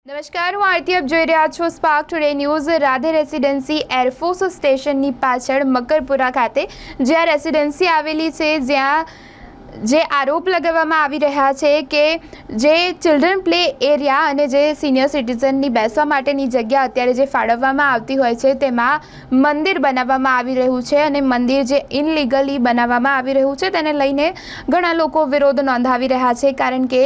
નમસ્કાર, હું આરતી. આપ જોઈ રહ્યા છો spark today news. Radhe residency air force સ્ટેશનની પાછળ મકરપુરા ખાતે જ્યાં રેસિડેન્સી આવેલી છે, જ્યાં જે આરોપ લગાવવામાં આવી રહ્યા છે કે જે ચિલ્ડ્રન પ્લે એરિયા અને જે સિનિયર સિટીઝનની બેસવા માટેની જગ્યા અત્યારે જે ફાળવવામાં આવતી હોય છે તેમાં મંદિર બનાવવામાં આવી રહ્યું છે અને મંદિર જે ઇનલીગલી બનાવવામાં આવી રહ્યું છે તેને લઈને ઘણા લોકો વિરોધ નોંધાવી રહ્યા છે, કારણ કે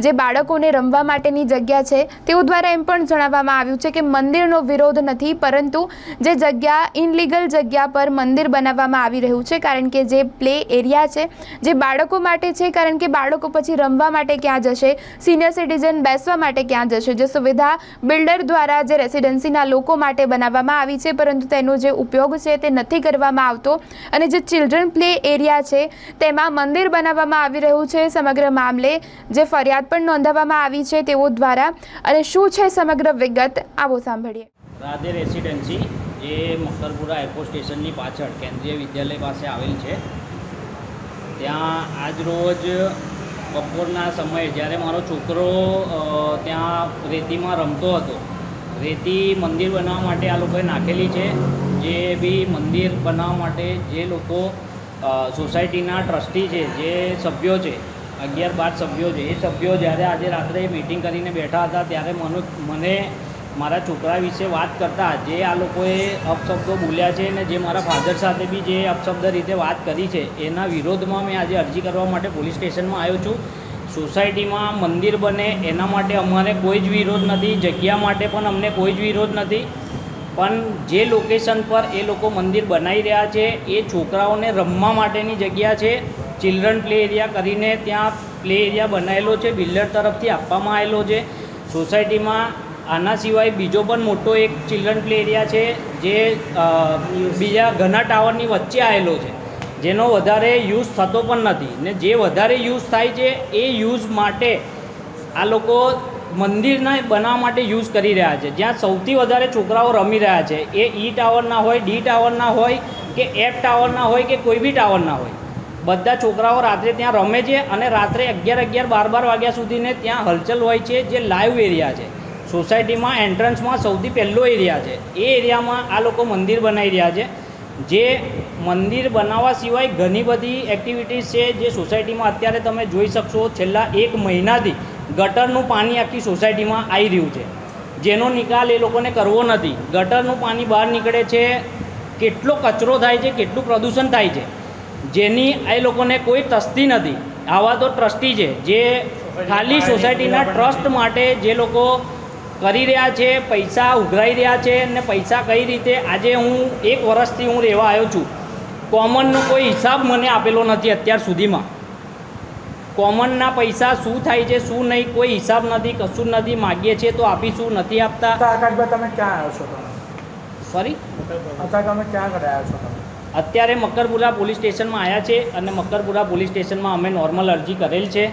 જે બાળકોને રમવા માટેની જગ્યા છે તેઓ દ્વારા એમ પણ જણાવવામાં આવ્યું છે કે મંદિરનો વિરોધ નથી, પરંતુ જે જગ્યા ઇનલીગલ જગ્યા પર મંદિર બનાવવામાં આવી રહ્યું છે, કારણ કે જે પ્લે એરિયા છે જે બાળકો માટે છે, કારણ કે બાળકો પછી રમવા માટે ક્યાં જશે, સિનિયર સિટીઝન બેસવા માટે ક્યાં જશે. જે સુવિધા બિલ્ડર દ્વારા જે રેસિડેન્સીના લોકો માટે બનાવવામાં આવી છે, પરંતુ તેનો જે ઉપયોગ છે તે નથી કરવામાં આવતો અને જે ચિલ્ડ્રન પ્લે એરિયા છે તેમાં મંદિર બનાવવામાં આવી રહ્યું છે. સમગ્ર મામલે જે ફરિયાદ પણ નોંધાવવામાં આવી છે તેઓ દ્વારા, અને શું છે સમગ્ર વિગત આવો સાંભળીએ. રાધે રેસિડેન્સી જે મકરપુરા એરપોર્ટ સ્ટેશનની પાછળ કેન્દ્રીય વિદ્યાલય પાસે આવેલ છે, ત્યાં આજ રોજ બપોરના સમયે જ્યારે મારો છોકરો ત્યાં રેતીમાં રમતો હતો, રેતી મંદિર બનાવવા માટે આ લોકોએ નાખેલી છે. જે બી મંદિર બનાવવા માટે જે લોકો સોસાયટીના ટ્રસ્ટી છે, જે સભ્યો છે, 11-12 સભ્યો છે, એ સભ્યો જ્યારે આજે રાત્રે મિટિંગ કરીને બેઠા હતા ત્યારે મને મારા છોકરા વિશે વાત કરતા જે આ લોકોએ અપશબ્દો બોલ્યા છે અને જે મારા ફાધર સાથે બી જે અપશબ્દ રીતે વાત કરી છે એના વિરોધમાં મેં આજે અરજી કરવા માટે પોલીસ સ્ટેશનમાં આવ્યો છું. સોસાયટીમાં મંદિર બને એના માટે અમારે કોઈ જ વિરોધ નથી, જગ્યા માટે પણ અમને કોઈ જ વિરોધ નથી, પણ જે લોકેશન પર એ લોકો મંદિર બનાવી રહ્યા છે એ છોકરાઓને રમવા માટેની જગ્યા છે. ચિલ્ડ્રન પ્લે એરિયા કરીને ત્યાં પ્લે એરિયા બનાવેલો છે, બિલ્ડર તરફથી આપવામાં આવેલો છે. સોસાયટીમાં આના સિવાય બીજો પણ મોટો એક ચિલ્ડ્રન પ્લે એરિયા છે જે બીજા ઘણા ટાવરની વચ્ચે આવેલો છે, જેનો વધારે યુઝ થતો પણ નથી, ને જે વધારે યુઝ થાય છે એ યુઝ માટે આ લોકો મંદિરના બનાવવા માટે યુઝ કરી રહ્યા છે. જ્યાં સૌથી વધારે છોકરાઓ રમી રહ્યા છે એ ઈ ટાવરના હોય, ડી ટાવરના હોય કે એફ ટાવરના હોય કે કોઈ બી ટાવરના હોય, બધા છોકરાઓ રાત્રે ત્યાં રમે છે અને રાત્રે 11-12 વાગ્યા સુધીને ત્યાં હલચલ હોય છે. જે લાઈવ એરિયા છે, સોસાયટીમાં એન્ટ્રન્સમાં સૌથી પહેલો એરિયા છે, એ એરિયામાં આ લોકો મંદિર બનાવી રહ્યા છે. જે મંદિર બનાવવા સિવાય ઘણી બધી એક્ટિવિટીઝ છે જે સોસાયટીમાં અત્યારે તમે જોઈ શકશો. છેલ્લા 1 મહિનાથી ગટરનું પાણી આખી સોસાયટીમાં આવી રહ્યું છે, જેનો નિકાલ એ લોકોને કરવો નથી. ગટરનું પાણી બહાર નીકળે છે, કેટલો કચરો થાય છે, કેટલું પ્રદૂષણ થાય છે, જેની એ લોકોને કોઈ તસ્તી નથી. આવા તો ટ્રસ્ટી છે જે ખાલી સોસાયટીના ટ્રસ્ટ માટે જે લોકો કરી રહ્યા છે, પૈસા ઉઘરાઈ રહ્યા છે, અને પૈસા કઈ રીતે આજે હું 1 વર્ષથી હું રહેવા આવ્યો છું, કોમનનો કોઈ હિસાબ મને આપેલો નથી અત્યાર સુધીમાં. કોમનના પૈસા શું થાય છે શું નહીં કોઈ હિસાબ નથી, કશું નથી. માગીએ છીએ તો આપીશું, નથી આપતા. આકાશભાઈ તમે ક્યાં આવ્યો છો? સોરી, અત્યારે તમે ક્યાં આગળ આવ્યા છો? અત્યારે મકરપુરા પોલીસ સ્ટેશનમાં આવ્યા છે અને મકરપુરા પોલીસ સ્ટેશનમાં અમે નોર્મલ અરજી કરેલ છે.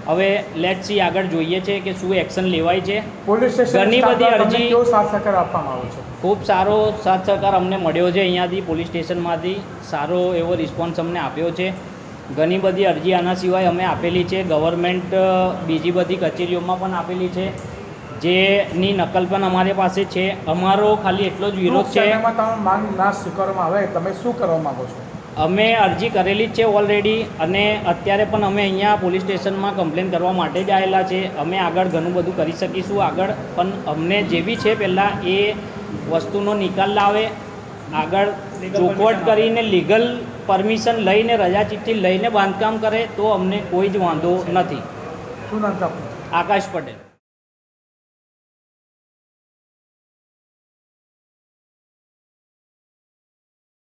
હવે લેટ્સ સી આગળ જોઈએ છે કે શું એક્શન લેવાય છે. પોલીસ સ્ટેશન ઘણી બધી અરજી, કેવો સાથ સહકાર આપવામાં આવે છે? ખૂબ સારો સાથ સહકાર અમને મળ્યો છે. અહીંયાથી પોલીસ સ્ટેશનમાંથી સારો એવો રિસ્પોન્સ અમને આપ્યો છે. ઘણી બધી અરજી આના સિવાય અમે આપેલી છે, ગવર્મેન્ટ બીજી બધી કચેરીઓમાં પણ આપેલી છે, જેની નકલ પણ અમારી પાસે છે. અમારો ખાલી એટલો જ વિરોધ છે. માંગ ના સ્વીકારવામાં આવે તમે શું કરવા માગો છો? અમે અરજી કરેલી જ છે ઓલરેડી, અને અત્યારે પણ અમે અહીંયા પોલીસ સ્ટેશનમાં કમ્પ્લેન કરવા માટે જ આવેલા છે. અમે આગળ ઘણું બધું કરી શકીશું આગળ, પણ અમને જે બી છે પહેલાં એ વસ્તુનો નિકાલ લાવે, આગળ ચોખવટ કરીને લીગલ પરમિશન લઈને રજા ચિઠ્ઠી લઈને બાંધકામ કરે તો અમને કોઈ જ વાંધો નથી. શું નામ છે આપનું? આકાશ પટેલ.